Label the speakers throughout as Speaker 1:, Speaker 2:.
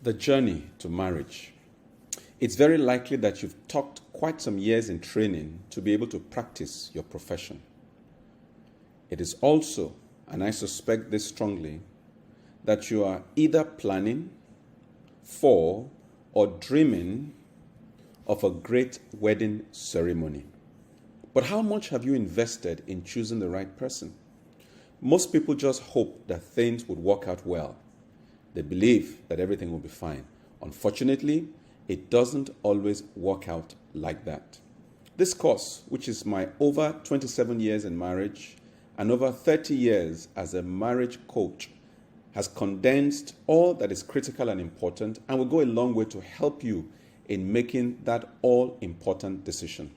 Speaker 1: The journey to marriage. It's very likely that you've took quite some years in training to be able to practice your profession. It is also, and I suspect this strongly, that you are either planning for or dreaming of a great wedding ceremony. But how much have you invested in choosing the right person? Most people just hope that things would work out well. They believe that everything will be fine. Unfortunately, it doesn't always work out like that. This course, which is my over 27 years in marriage and over 30 years as a marriage coach, has condensed all that is critical and important and will go a long way to help you in making that all-important decision.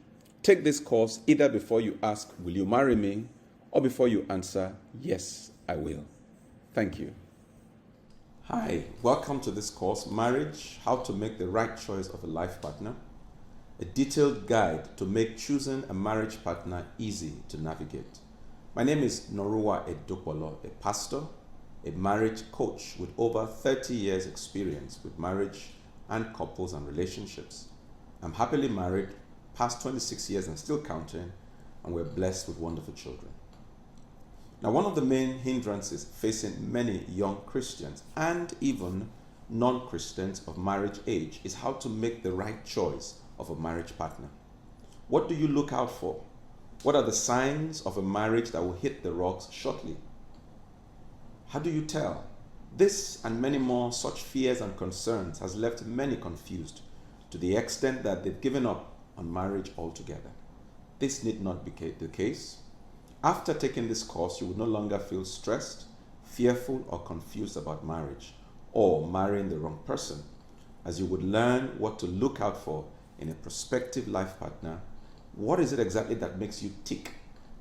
Speaker 1: Take this course either before you ask, "Will you marry me?" or before you answer, "Yes, I will." Thank you. Hi, welcome to this course, Marriage, How to Make the Right Choice of a Life Partner, a detailed guide to make choosing a marriage partner easy to navigate. My name is Noruwa, a pastor, a marriage coach with over 30 years experience with marriage and couples and relationships. I'm happily married, past 26 years and still counting, and we're blessed with wonderful children. Now, one of the main hindrances facing many young Christians and even non-Christians of marriage age is how to make the right choice of a marriage partner. What do you look out for? What are the signs of a marriage that will hit the rocks shortly? How do you tell? This and many more such fears and concerns has left many confused to the extent that they've given up on marriage altogether. This need not be the case. After taking this course, you will no longer feel stressed, fearful, or confused about marriage or marrying the wrong person, as you would learn what to look out for in a prospective life partner. What is it exactly that makes you tick,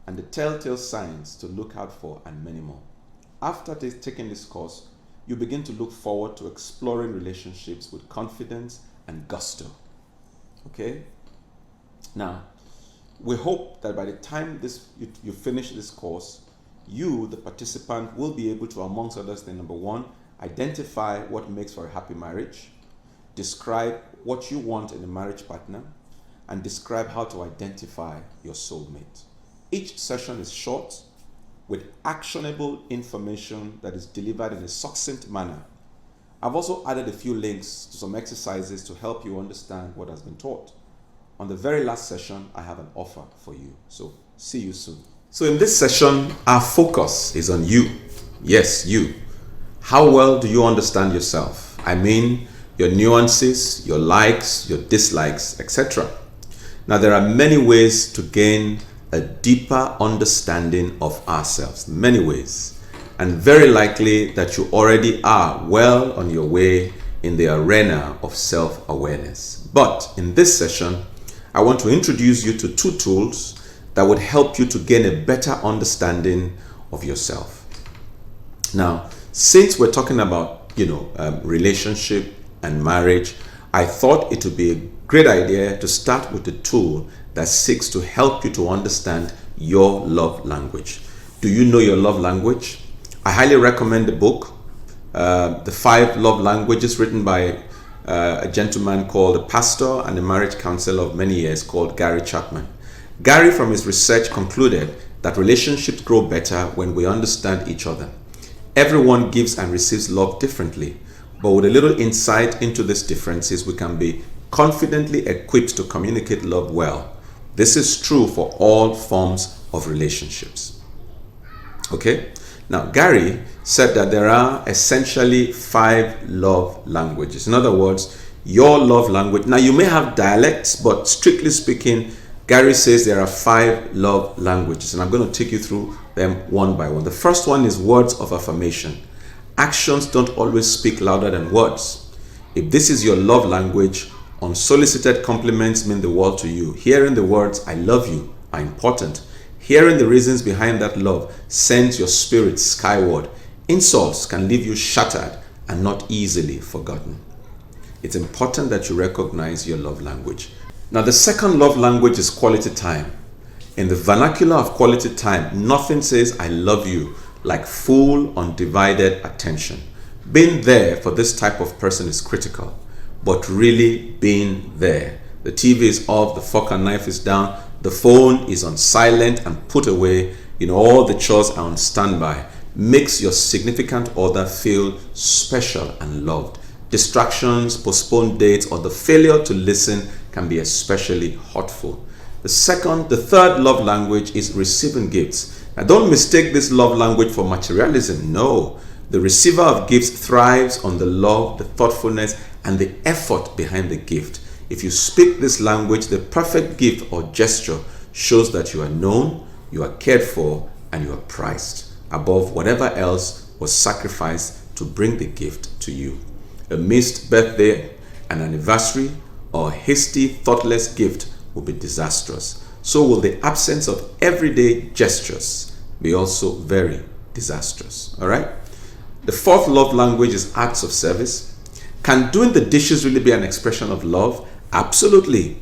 Speaker 1: and the telltale signs to look out for, and many more. After taking this course, you begin to look forward to exploring relationships with confidence and gusto. Okay? Now, we hope that by the time you finish this course, you, the participant, will be able to, amongst others things, number one, identify what makes for a happy marriage, describe what you want in a marriage partner, and describe how to identify your soulmate. Each session is short, with actionable information that is delivered in a succinct manner. I've also added a few links to some exercises to help you understand what has been taught. On the very last session, I have an offer for you. So see you soon. So in this session, our focus is on you. Yes, you. How well do you understand yourself? I mean, your nuances, your likes, your dislikes, etc. Now, there are many ways to gain a deeper understanding of ourselves. Many ways. And very likely that you already are well on your way in the arena of self-awareness. But in this session, I want to introduce you to two tools that would help you to gain a better understanding of yourself. Now, since we're talking about, relationship and marriage, I thought it would be a great idea to start with a tool that seeks to help you to understand your love language. Do you know your love language? I highly recommend the book, The 5 Love Languages, written by a gentleman called a pastor and a marriage counselor of many years called Gary Chapman. Gary, from his research, concluded that relationships grow better when we understand each other. Everyone gives and receives love differently, but with a little insight into these differences, we can be confidently equipped to communicate love well. This is true for all forms of relationships. Okay? Now, Gary said that there are essentially 5 love languages. In other words, your love language. Now, you may have dialects, but strictly speaking, Gary says there are 5 love languages, and I'm going to take you through them one by one. The first one is words of affirmation. Actions don't always speak louder than words. If this is your love language, unsolicited compliments mean the world to you. Hearing the words, "I love you," are important. Hearing the reasons behind that love sends your spirit skyward. Insults can leave you shattered and not easily forgotten. It's important that you recognize your love language. Now, the second love language is quality time. In the vernacular of quality time, nothing says "I love you" like full, undivided attention. Being there for this type of person is critical, but really being there. The TV is off, the fork and knife is down, the phone is on silent and put away, all the chores are on standby. Makes your significant other feel special and loved. Distractions, postponed dates, or the failure to listen can be especially hurtful. The third love language is receiving gifts. Now, don't mistake this love language for materialism. No, the receiver of gifts thrives on the love, the thoughtfulness, and the effort behind the gift. If you speak this language, the perfect gift or gesture shows that you are known, you are cared for, and you are prized above whatever else was sacrificed to bring the gift to you. A missed birthday, an anniversary, or a hasty, thoughtless gift will be disastrous. So will the absence of everyday gestures be also very disastrous. All right? The fourth love language is acts of service. Can doing the dishes really be an expression of love? Absolutely.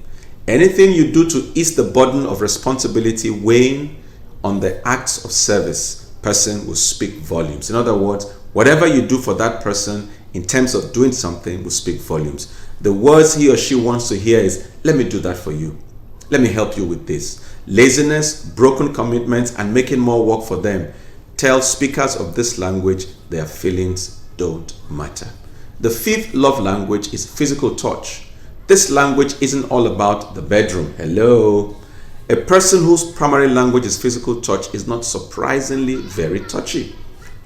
Speaker 1: Anything you do to ease the burden of responsibility weighing on the acts of service, person will speak volumes. In other words, whatever you do for that person in terms of doing something will speak volumes. The words he or she wants to hear is, let me do that for you. Let me help you with this. Laziness, broken commitments, and making more work for them tell speakers of this language their feelings don't matter. The fifth love language is physical touch. This language isn't all about the bedroom. Hello. A person whose primary language is physical touch is not surprisingly very touchy.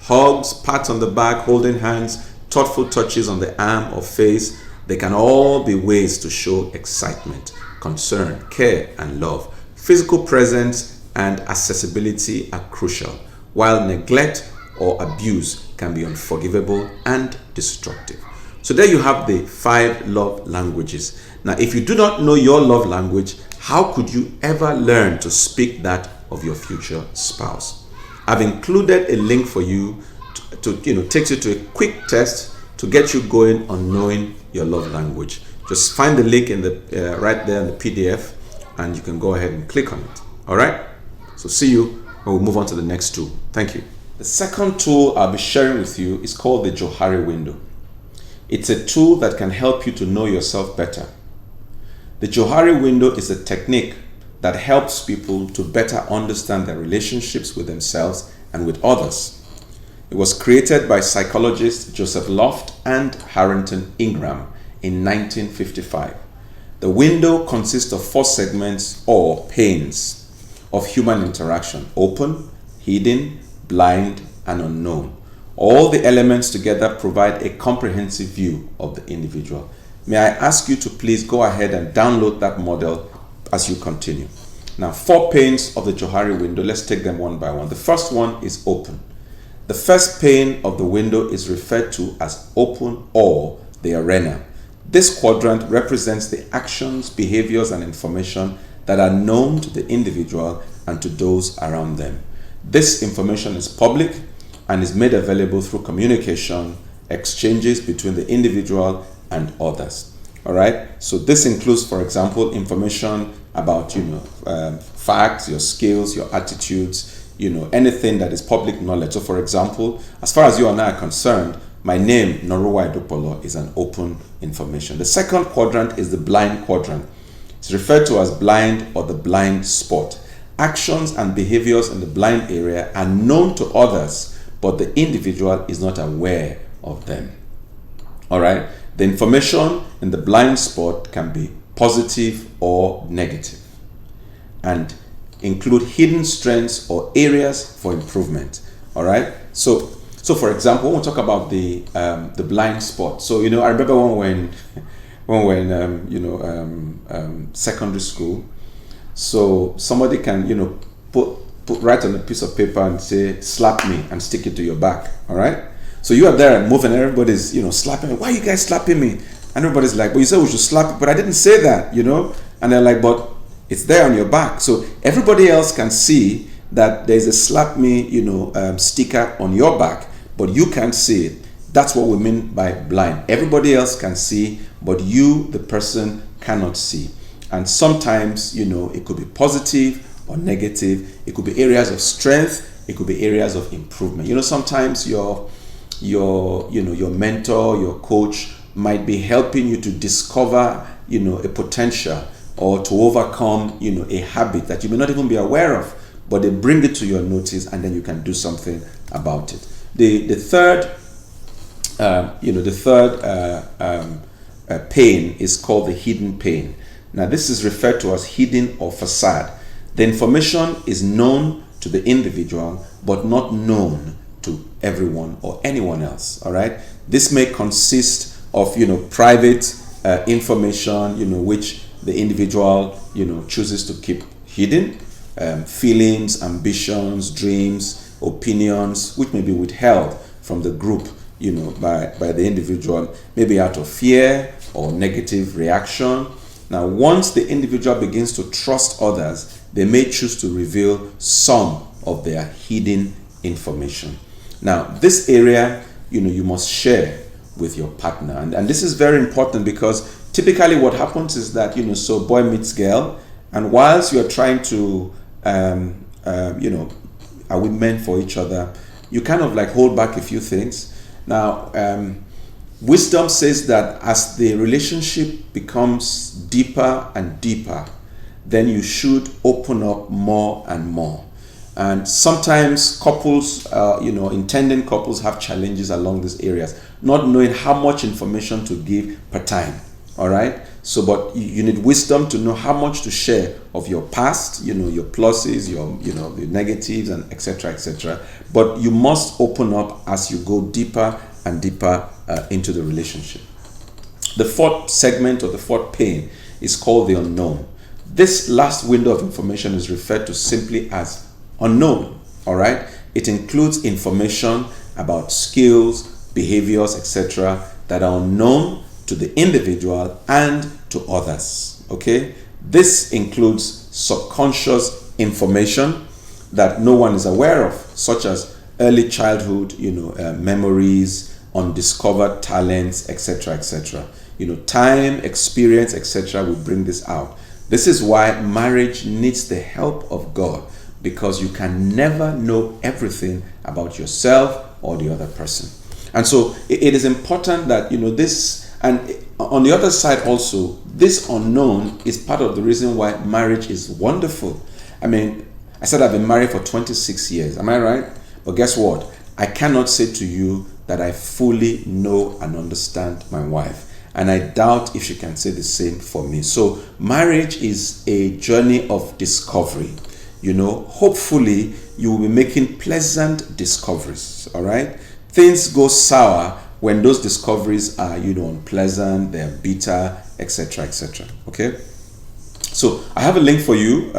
Speaker 1: Hugs, pats on the back, holding hands, thoughtful touches on the arm or face, they can all be ways to show excitement, concern, care, and love. Physical presence and accessibility are crucial, while neglect or abuse can be unforgivable and destructive. So there you have the 5 love languages. Now, if you do not know your love language, how could you ever learn to speak that of your future spouse? I've included a link for you to takes you to a quick test to get you going on knowing your love language. Just find the link in the right there in the PDF, and you can go ahead and click on it. All right? So see you when we move on to the next tool. Thank you. The second tool I'll be sharing with you is called the Johari Window. It's a tool that can help you to know yourself better. The Johari Window is a technique that helps people to better understand their relationships with themselves and with others. It was created by psychologists Joseph Loft and Harrington Ingram in 1955. The window consists of 4 segments or panes of human interaction: open, hidden, blind, and unknown. All the elements together provide a comprehensive view of the individual. May I ask you to please go ahead and download that model as you continue. Now, 4 panes of the Johari Window, let's take them one by one. The first one is open. The first pane of the window is referred to as open or the arena. This quadrant represents the actions, behaviors, and information that are known to the individual and to those around them. This information is public and is made available through communication, exchanges between the individual and others. All right. So this includes, for example, information about, facts, your skills, your attitudes, anything that is public knowledge. So, for example, as far as you and I are concerned, my name, Noruwa, is an open information. The second quadrant is the blind quadrant. It's referred to as blind or the blind spot. Actions and behaviors in the blind area are known to others, but the individual is not aware of them. All right. The information in the blind spot can be positive or negative and include hidden strengths or areas for improvement. All right. So for example, when we talk about the blind spot. So I remember when secondary school. So somebody can put write on a piece of paper and say slap me and stick it to your back. All right. So you are there and moving, and everybody's slapping me. Why are you guys slapping me? And everybody's like, but you said we should slap it, but I didn't say that, And they're like, but it's there on your back. So everybody else can see that there's a slap me, sticker on your back, but you can't see it. That's what we mean by blind. Everybody else can see, but you, the person, cannot see. And sometimes, it could be positive or negative. It could be areas of strength. It could be areas of improvement. Sometimes your your mentor, your coach might be helping you to discover, a potential or to overcome, a habit that you may not even be aware of, but they bring it to your notice and then you can do something about it. The third pain is called the hidden pain. Now, this is referred to as hidden or facade. The information is known to the individual, but not known to everyone or anyone else. All right. This may consist of, private information, which the individual, chooses to keep hidden, feelings, ambitions, dreams, opinions, which may be withheld from the group, by the individual, maybe out of fear or negative reaction. Now, once the individual begins to trust others, they may choose to reveal some of their hidden information. Now, this area, you must share with your partner. And this is very important because typically what happens is that, so boy meets girl, and whilst you're trying to, are we meant for each other, you kind of like hold back a few things. Now, wisdom says that as the relationship becomes deeper and deeper, then you should open up more and more. And sometimes couples, intending couples have challenges along these areas, not knowing how much information to give per time. All right. So, but you need wisdom to know how much to share of your past, your pluses, the negatives, and etc., etc. But you must open up as you go deeper and deeper into the relationship. The fourth segment or the fourth pain is called the unknown. This last window of information is referred to simply as unknown. All right. It includes information about skills, behaviors, etc., that are unknown to the individual and to others. Okay, this includes subconscious information that no one is aware of, such as early childhood, memories, undiscovered talents, etc., etc. Time, experience, etc. will bring this out. This is why marriage needs the help of God, because you can never know everything about yourself or the other person. And so it is important that this. And on the other side also, this unknown is part of the reason why marriage is wonderful. I mean, I said I've been married for 26 years. Am I right? But guess what? I cannot say to you that I fully know and understand my wife. And I doubt if she can say the same for me. So marriage is a journey of discovery. Hopefully you will be making pleasant discoveries. All right? Things go sour when those discoveries are, unpleasant, they're bitter, etc., etc. Okay? So I have a link for you.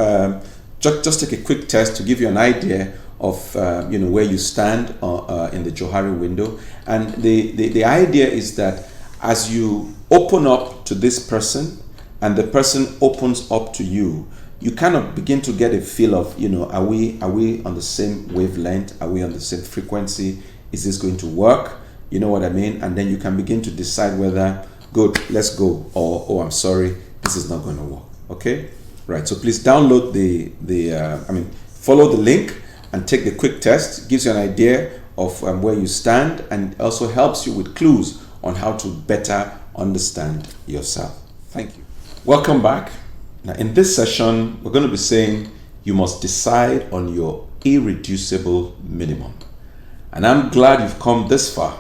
Speaker 1: Just take a quick test to give you an idea of, where you stand in the Johari window. And the idea is that as you open up to this person and the person opens up to you, you kind of begin to get a feel of, are we on the same wavelength? Are we on the same frequency? Is this going to work? You know what I mean? And then you can begin to decide whether, good, let's go, or, oh, I'm sorry, this is not going to work. Okay? Right. So please download follow the link and take the quick test. It gives you an idea of where you stand, and also helps you with clues on how to better understand yourself. Thank you. Welcome back. Now, in this session, we're going to be saying you must decide on your irreducible minimum. And I'm glad you've come this far.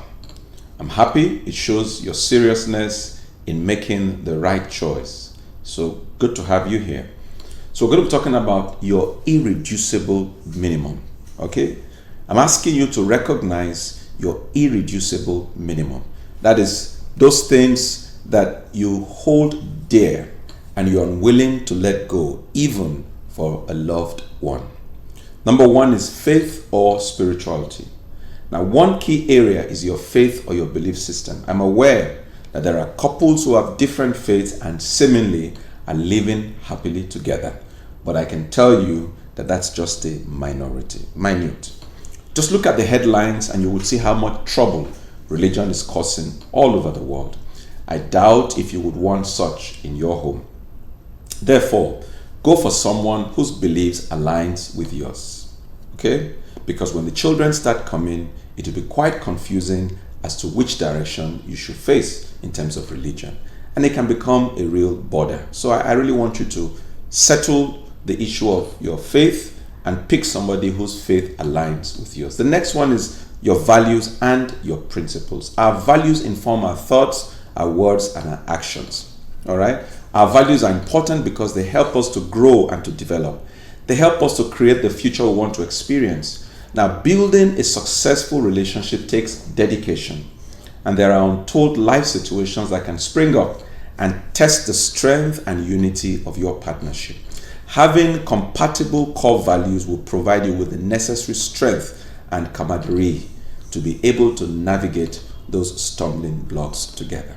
Speaker 1: I'm happy. It shows your seriousness in making the right choice. So good to have you here. So we're going to be talking about your irreducible minimum. Okay? I'm asking you to recognize your irreducible minimum. That is, those things that you hold dear and you're unwilling to let go, even for a loved one. Number one is faith or spirituality. Now, one key area is your faith or your belief system. I'm aware that there are couples who have different faiths and seemingly are living happily together. But I can tell you that that's just a minute. Just look at the headlines and you will see how much trouble religion is causing all over the world. I doubt if you would want such in your home. Therefore, go for someone whose beliefs aligns with yours. Okay? Because when the children start coming, it will be quite confusing as to which direction you should face in terms of religion. And it can become a real border. So I really want you to settle the issue of your faith and pick somebody whose faith aligns with yours. The next one is your values and your principles. Our values inform our thoughts, our words, and our actions. All right? Our values are important because they help us to grow and to develop. They help us to create the future we want to experience. Now, building a successful relationship takes dedication, and there are untold life situations that can spring up and test the strength and unity of your partnership. Having compatible core values will provide you with the necessary strength and camaraderie to be able to navigate those stumbling blocks together.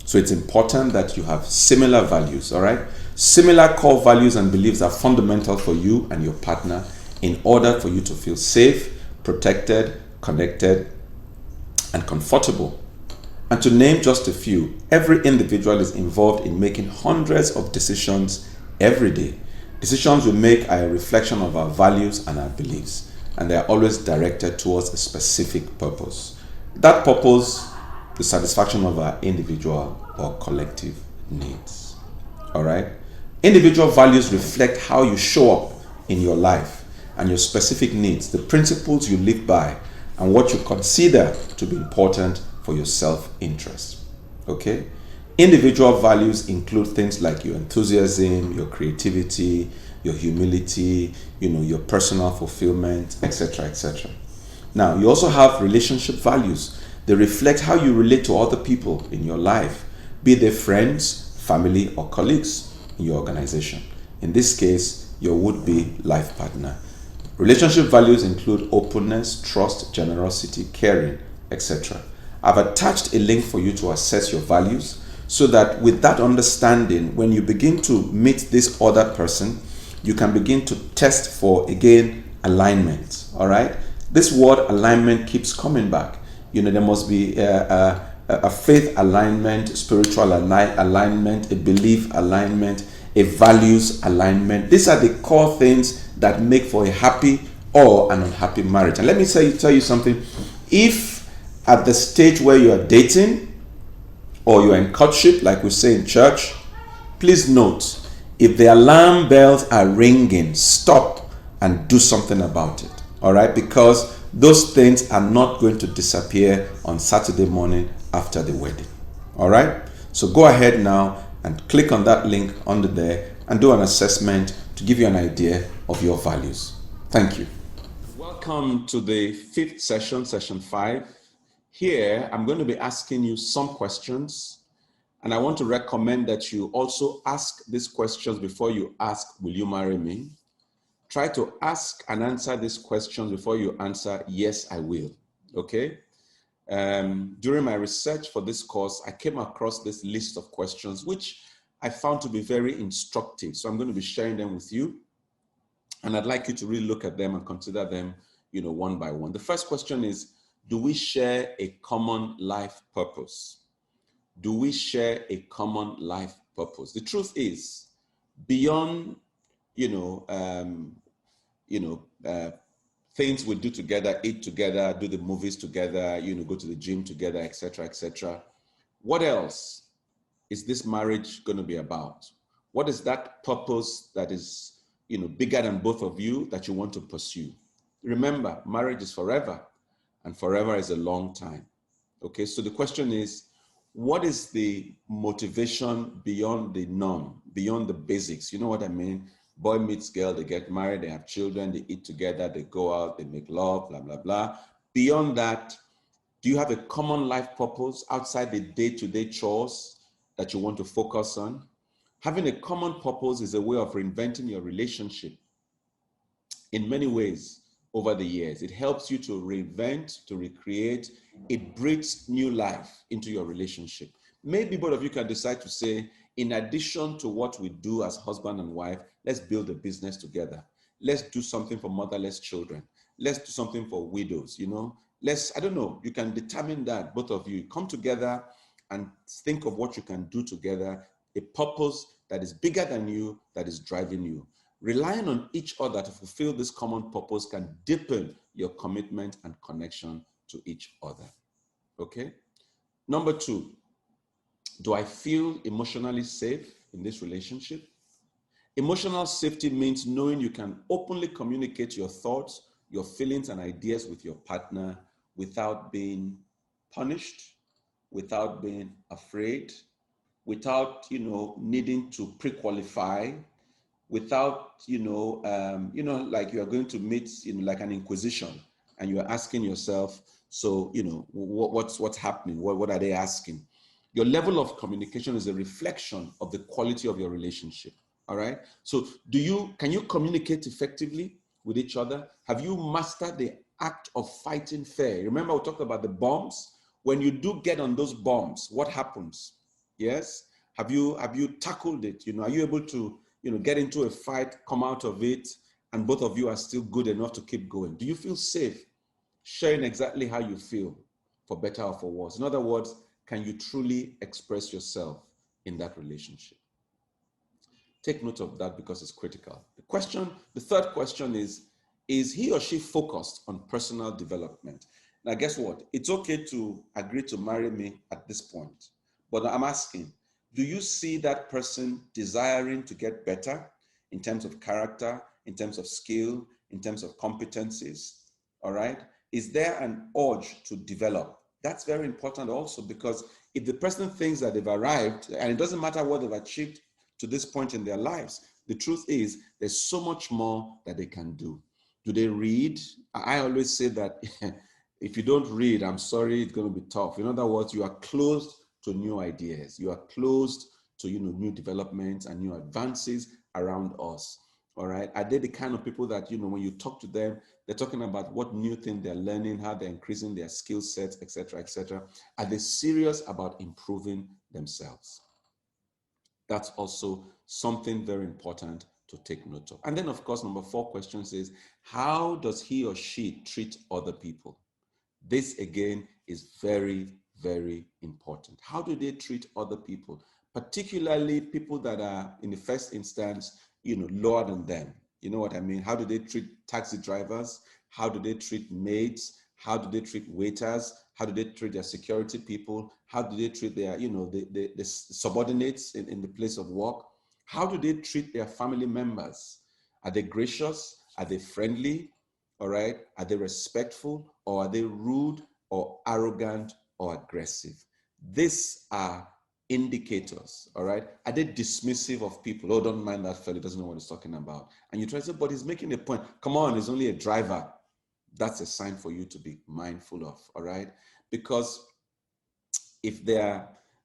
Speaker 1: So it's important that you have similar values, all right? Similar core values and beliefs are fundamental for you and your partner in order for you to feel safe, protected, connected, and comfortable. And to name just a few, every individual is involved in making hundreds of decisions every day. Decisions we make are a reflection of our values and our beliefs, and they are always directed towards a specific purpose. That purpose, the satisfaction of our individual or collective needs. All right? Individual values reflect how you show up in your life and your specific needs, the principles you live by, and what you consider to be important for your self-interest. Okay? Individual values include things like your enthusiasm, your creativity, your humility, your personal fulfillment, etc., etc. Now, you also have relationship values. They reflect how you relate to other people in your life, be they friends, family, or colleagues in your organization. In this case, your would-be life partner. Relationship values include openness, trust, generosity, caring, etc. I've attached a link for you to assess your values so that with that understanding, when you begin to meet this other person, you can begin to test for, again, alignment. All right? This word alignment keeps coming back. There must be a faith alignment, spiritual alignment, a belief alignment, a values alignment. These are the core things that make for a happy or an unhappy marriage. And let me tell you something. If at the stage where you are dating or you are in courtship, like we say in church, please note, if the alarm bells are ringing, stop and do something about it. All right? Because those things are not going to disappear on Saturday morning after the wedding. All right? So go ahead now and click on that link under there and do an assessment to give you an idea of your values. Thank you. Welcome to the fifth session, session 5. Here, I'm going to be asking you some questions, and I want to recommend that you also ask these questions before you ask, will you marry me? Try to ask and answer these questions before you answer, yes, I will. Okay? During my research for this course, I came across this list of questions, which I found to be very instructive. So I'm going to be sharing them with you. And I'd like you to really look at them and consider them, one by one. The first question is, do we share a common life purpose? Do we share a common life purpose? The truth is, beyond, things we do together, eat together, do the movies together, go to the gym together, etc., etc. What else is this marriage going to be about? What is that purpose that is, bigger than both of you that you want to pursue? Remember, marriage is forever, and forever is a long time. Okay, so the question is, what is the motivation beyond the norm, beyond the basics? You know what I mean? Boy meets girl, they get married, they have children, they eat together, they go out, they make love, blah, blah, blah. Beyond that, do you have a common life purpose outside the day-to-day chores that you want to focus on? Having a common purpose is a way of reinventing your relationship in many ways over the years. It helps you to reinvent, to recreate. It breathes new life into your relationship. Maybe both of you can decide to say, in addition to what we do as husband and wife, let's build a business together. Let's do something for motherless children. Let's do something for widows, I don't know, you can determine that, both of you. Come together and think of what you can do together, a purpose that is bigger than you, that is driving you. Relying on each other to fulfill this common purpose can deepen your commitment and connection to each other. Okay? Number 2, do I feel emotionally safe in this relationship? Emotional safety means knowing you can openly communicate your thoughts, your feelings, and ideas with your partner without being punished, without being afraid, without needing to pre-qualify, without like you are going to meet like an inquisition, and you are asking yourself, so what's happening, what are they asking? Your level of communication is a reflection of the quality of your relationship. All right. So can you communicate effectively with each other? Have you mastered the act of fighting fair? Remember we talked about the bombs. When you do get on those bombs, what happens? Yes. Have you tackled it? Are you able to get into a fight, come out of it, and both of you are still good enough to keep going? Do you feel safe sharing exactly how you feel, for better or for worse? In other words, can you truly express yourself in that relationship? Take note of that because it's critical. The third question is he or she focused on personal development? Now, guess what? It's okay to agree to marry me at this point, but I'm asking, do you see that person desiring to get better in terms of character, in terms of skill, in terms of competencies? All right? Is there an urge to develop? That's very important also, because if the person thinks that they've arrived, and it doesn't matter what they've achieved to this point in their lives, the truth is there's so much more that they can do. Do they read? I always say that if you don't read, I'm sorry, it's going to be tough. In other words, you are closed to new ideas. You are closed to new developments and new advances around us. All right. Are they the kind of people that when you talk to them, they're talking about what new thing they're learning, how they're increasing their skill sets, etc., etc. Are they serious about improving themselves? That's also something very important to take note of. And then, of course, number 4 question is, how does he or she treat other people? This, again, is very, very important. How do they treat other people, particularly people that are, in the first instance, lower than them? You know what I mean? How do they treat taxi drivers? How do they treat maids? How do they treat waiters? How do they treat their security people? How do they treat their, the subordinates in the place of work? How do they treat their family members? Are they gracious? Are they friendly? All right? Are they respectful, or are they rude or arrogant or aggressive? These are indicators, all right? Are they dismissive of people? Oh, don't mind that fellow, he doesn't know what he's talking about. And you try to say, but he's making a point. Come on, he's only a driver. That's a sign for you to be mindful of, all right? Because if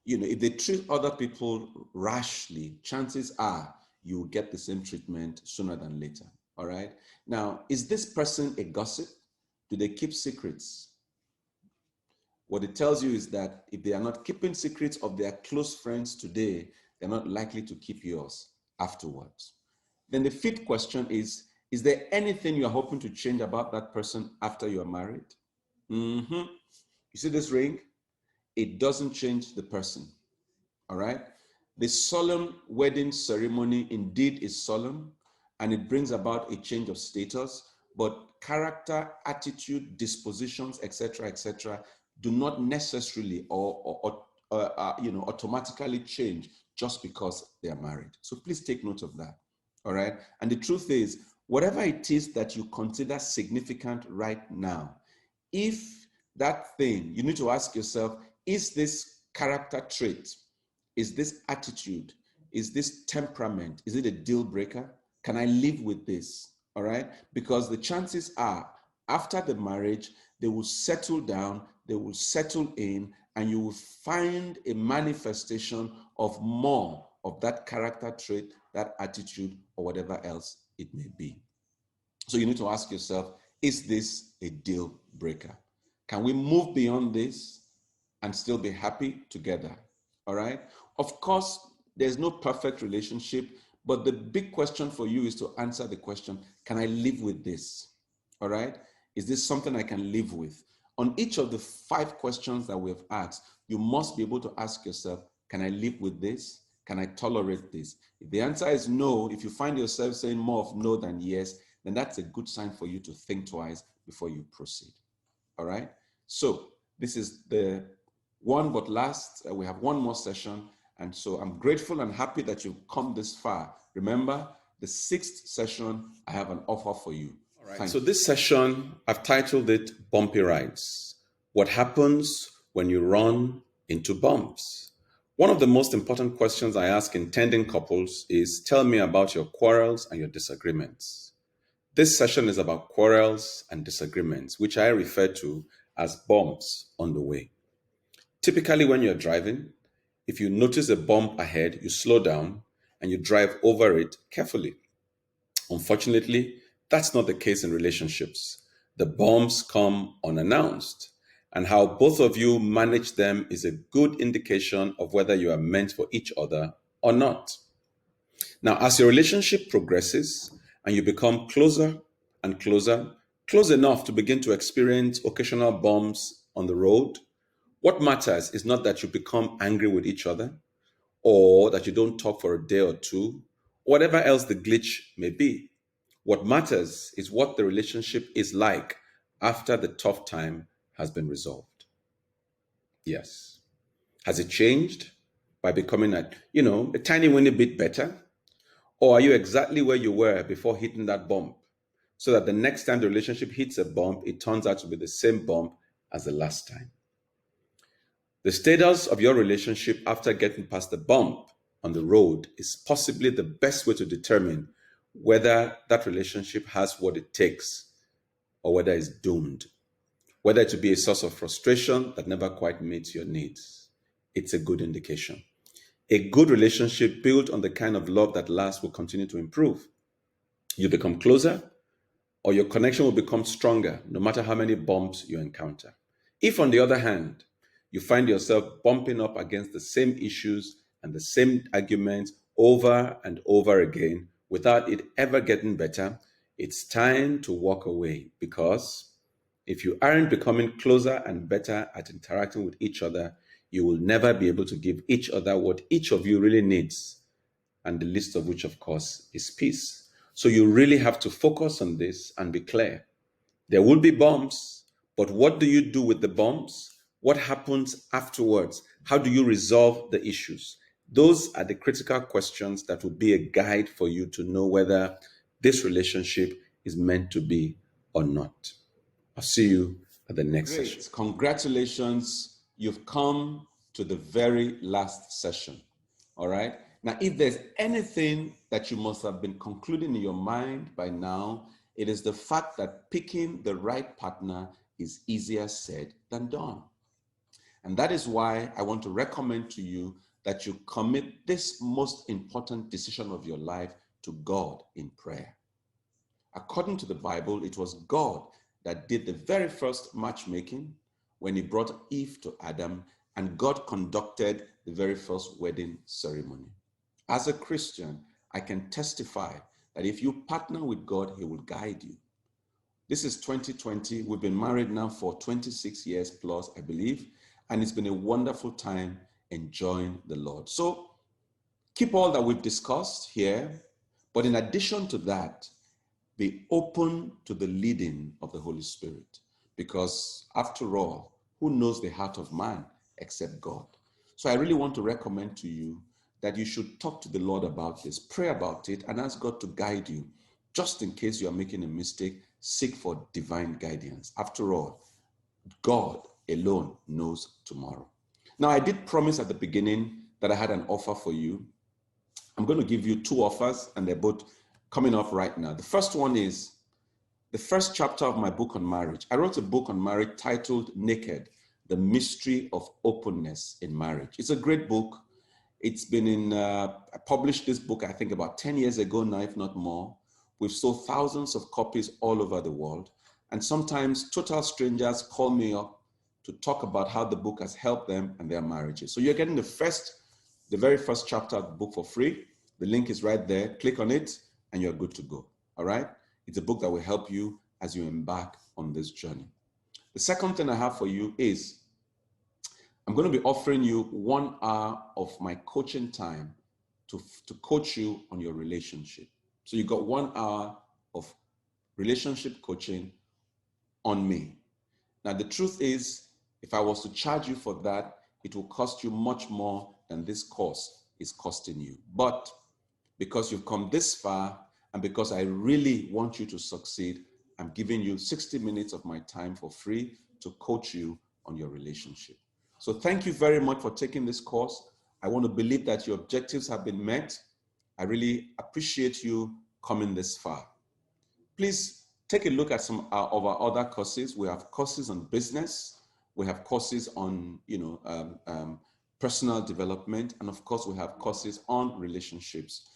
Speaker 1: if they treat other people rashly, chances are you will get the same treatment sooner than later, all right? Now, is this person a gossip? Do they keep secrets? What it tells you is that if they are not keeping secrets of their close friends today, they're not likely to keep yours afterwards. Then the 5th question is there anything you're hoping to change about that person after you're married? You see this ring? It doesn't change the person, all right? The solemn wedding ceremony indeed is solemn, and it brings about a change of status, but character, attitude, dispositions, etc., do not necessarily or automatically change just because they are married. So please take note of that, all right? And the truth is, whatever it is that you consider significant right now, if that thing, you need to ask yourself, is this character trait, is this attitude, is this temperament, is it a deal breaker? Can I live with this? All right? Because the chances are, after the marriage, they will settle down, they will settle in, and you will find a manifestation of more of that character trait, that attitude, or whatever else it may be. So you need to ask yourself, is this a deal breaker? Can we move beyond this and still be happy together? All right? Of course, there's no perfect relationship, but the big question for you is to answer the question, can I live with this? All right? Is this something I can live with? On each of the 5 questions that we have asked, you must be able to ask yourself, can I live with this? Can I tolerate this? If the answer is no, if you find yourself saying more of no than yes, then that's a good sign for you to think twice before you proceed. All right? So this is the one but last. We have one more session. And so I'm grateful and happy that you've come this far. Remember, the 6th session, I have an offer for you. All right. So this session, I've titled it Bumpy Rides. What happens when you run into bumps? One of the most important questions I ask intending couples is, tell me about your quarrels and your disagreements. This session is about quarrels and disagreements, which I refer to as bumps on the way. Typically, when you're driving, if you notice a bump ahead, you slow down and you drive over it carefully. Unfortunately, that's not the case in relationships. The bumps come unannounced, and how both of you manage them is a good indication of whether you are meant for each other or not. Now, as your relationship progresses and you become closer and closer, close enough to begin to experience occasional bumps on the road, what matters is not that you become angry with each other or that you don't talk for a day or two, whatever else the glitch may be. What matters is what the relationship is like after the tough time has been resolved. Yes. Has it changed by becoming a tiny weeny bit better? Or are you exactly where you were before hitting that bump? So that the next time the relationship hits a bump, it turns out to be the same bump as the last time. The status of your relationship after getting past the bump on the road is possibly the best way to determine whether that relationship has what it takes or whether it's doomed. Whether it to be a source of frustration that never quite meets your needs. It's a good indication. A good relationship built on the kind of love that lasts will continue to improve. You become closer, or your connection will become stronger no matter how many bumps you encounter. If, on the other hand, you find yourself bumping up against the same issues and the same arguments over and over again without it ever getting better, it's time to walk away, because if you aren't becoming closer and better at interacting with each other, you will never be able to give each other what each of you really needs, and the least of which, of course, is peace. So you really have to focus on this and be clear. There will be bumps, but what do you do with the bumps? What happens afterwards? How do you resolve the issues? Those are the critical questions that will be a guide for you to know whether this relationship is meant to be or not. I'll see you at the next session. Congratulations. You've come to the very last session. All right. Now, if there's anything that you must have been concluding in your mind by now, it is the fact that picking the right partner is easier said than done. And that is why I want to recommend to you that you commit this most important decision of your life to God in prayer. According to the Bible, it was God that did the very first matchmaking when he brought Eve to Adam, and God conducted the very first wedding ceremony. As a Christian, I can testify that if you partner with God, he will guide you. This is 2020. We've been married now for 26 years plus, I believe, and it's been a wonderful time enjoying the Lord. So keep all that we've discussed here, but in addition to that, be open to the leading of the Holy Spirit, because after all, who knows the heart of man except God? So I really want to recommend to you that you should talk to the Lord about this, pray about it, and ask God to guide you. Just in case you are making a mistake, seek for divine guidance. After all, God alone knows tomorrow. Now, I did promise at the beginning that I had an offer for you. I'm going to give you two offers, and they're both coming off right now. The first one is the first chapter of my book on marriage. I wrote a book on marriage titled Naked, The Mystery of Openness in Marriage. It's a great book. It's been I published this book, I think about 10 years ago now, if not more. We've sold thousands of copies all over the world. And sometimes total strangers call me up to talk about how the book has helped them and their marriages. So you're getting the very first chapter of the book for free. The link is right there. Click on it and you're good to go. All right? It's a book that will help you as you embark on this journey. The second thing I have for you is I'm going to be offering you 1 hour of my coaching time to coach you on your relationship. So you got 1 hour of relationship coaching on me. Now, the truth is, if I was to charge you for that, it will cost you much more than this course is costing you. But because you've come this far and because I really want you to succeed, I'm giving you 60 minutes of my time for free to coach you on your relationship. So thank you very much for taking this course. I want to believe that your objectives have been met. I really appreciate you coming this far. Please take a look at some of our other courses. We have courses on business. We have courses on, personal development. And of course, we have courses on relationships.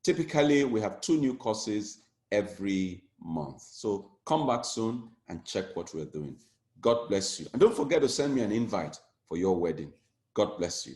Speaker 1: Typically, we have 2 new courses every month. So come back soon and check what we're doing. God bless you. And don't forget to send me an invite for your wedding. God bless you.